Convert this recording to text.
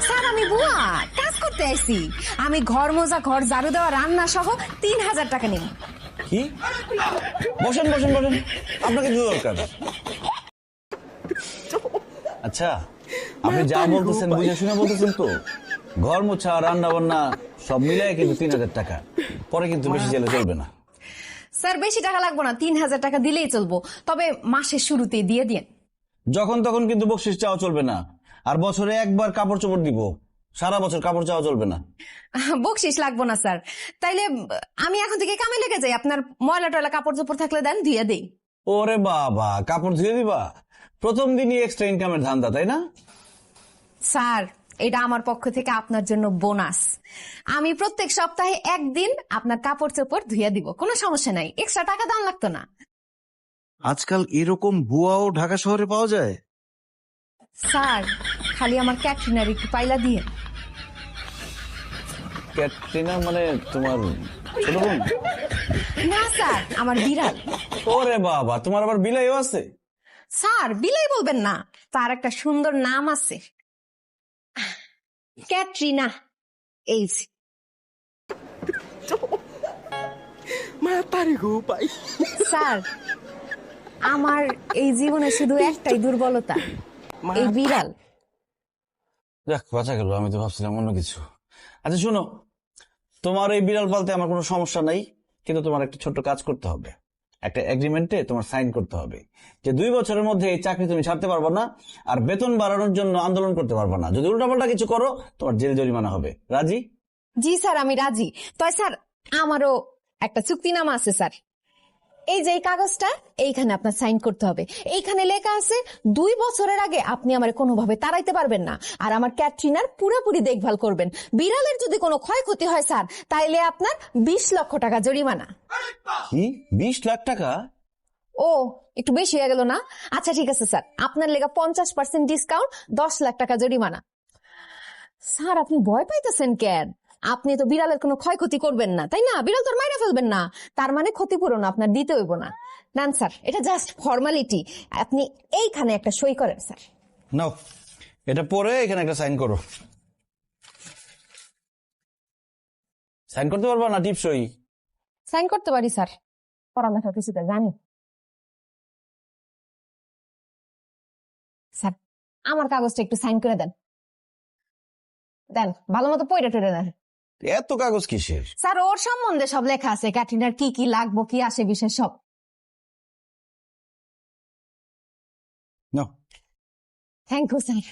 Sir আমি বুয়া কাজ করতে আইছি। আমি ঘর মোজা, ঘর ঝাড়ু দেওয়া, রান্না সহ 3000 টাকা নিব। কি? বসেন বসেন বসেন, আপনাকে কি দরকার? আচ্ছা, আপনি যা বলতেছেন বুঝে শুনে বলতেছেন তো? ঘর মোছা, রান্না বান্না সব মিলাই কিন্তু 3000 টাকা, পরে কিন্তু বেশি চাইলে চলবে না। স্যার বেশি টাকা লাগবো না, 3000 টাকা দিলেই চলবো, তবে মাসের শুরুতেই দিয়ে দিন। যখন তখন কিন্তু বকশিস চাওয়া চলবে না, আর বছরে একবার কাপড় চোপড় দিব, সারা বছর কাপড় চাওয়া চলবে না। বকশিস লাগবো না স্যার। তাইলে আমি এখন থেকে কামে লেগে যাই, আপনার ময়লা টয়লা কাপড় চোপড় থাকলে দেন, ধুয়ে দেই। ওরে বাবা, কাপড় ধুয়ে দিবা? প্রথম দিনই এক্সট্রা ইনকামের ধান্দা, তাই না? স্যার এটা আমার পক্ষ থেকে আপনার জন্য বোনাস। আমি প্রত্যেক সপ্তাহে একদিন আপনার কাপড় চোপড় ধুয়ে দিব, কোনো সমস্যা নাই, এক্সট্রা টাকা দাম লাগতো না। আজকাল এরকম বুয়াও ঢাকা শহরে পাওয়া যায়? স্যার খালি আমার ক্যাটরিনার একটু পাইলা দিয়ে। ক্যাটরিনা মানে তোমার ছোট বোন? না স্যার, আমার বিড়াল। ওরে বাবা, তোমার আবার বিলাইও আছে? স্যার বিলাই বলবেন না, তার একটা সুন্দর নাম আছে, ক্যাটরিনা। এই যে। স্যার আমার এই জীবনে শুধু একটাই দুর্বলতা, এই বিড়াল। যাক, বাঁচা গেল, আমি তো ভাবছিলাম অন্য কিছু। আচ্ছা শোনো, তোমার এই বিড়াল পালতে আমার কোনো সমস্যা নাই, কিন্তু তোমার একটা ছোট্ট কাজ করতে হবে। একটা এগ্রিমেন্টে তোমার সাইন করতে হবে যে 2 বছরের মধ্যে এই চাকরি তুমি ছাড়তে পারবে না, আর বেতন বাড়ানোর জন্য আন্দোলন করতে পারবে না। যদি উল্টাপাল্টা কিছু করো, তোমার জেল জরিমানা হবে। রাজি? জি স্যার আমি রাজি। তাই স্যার আমারও একটা চুক্তিনামা আছে স্যার, এই যে এই কাগজটা, এইখানে আপনার সাইন করতে হবে। এইখানে লেখা আছে 2 বছরের আগে আপনি আমার কোনোভাবে তাড়াইতে পারবেন না, আর আমার ক্যাটরিনার পুরোপুরি দেখভাল করবেন। বিড়ালের যদি কোনো ক্ষয়ক্ষতি হয় স্যার, তাইলে আপনার 20 লক্ষ টাকা জরিমানা। কি, 20 লাখ টাকা? ও একটু বেশি হয়ে গেল না? আচ্ছা ঠিক আছে স্যার, আপনার লেগা 50% ডিসকাউন্ট, 10 লাখ টাকা জরিমানা। স্যার আপনি ভয় পাইতেছেন কেন? আপনি তো বিড়ালের কোনো ক্ষয়ক্ষতি করবেন না, তাই না? বিড়াল তো মাইরা ফেলবেন না, তার মানে ক্ষতিপূরণ আপনার দিতে হইব না। না স্যার, এটা জাস্ট ফর্মালিটি। আপনি এইখানে একটা সই করেন স্যার। নাও, এটা পরে এখানে একটা সাইন করো। সাইন করতে পারবা না? টিপসই। সাইন করতে পারি স্যার, পড়ালেখা কিছুটা জানি। স্যার আমার কাগজটা একটু সাইন করে দেন। দেন, ভালো মতো পড়ে টড়ে দেন। এত কাগজ কিসের? স্যার ওর সম্বন্ধে সব লেখা আছে, ক্যাটরিনার কি কি লাগবো, কি আসে বিশেষ সব। নাও। Thank you sir.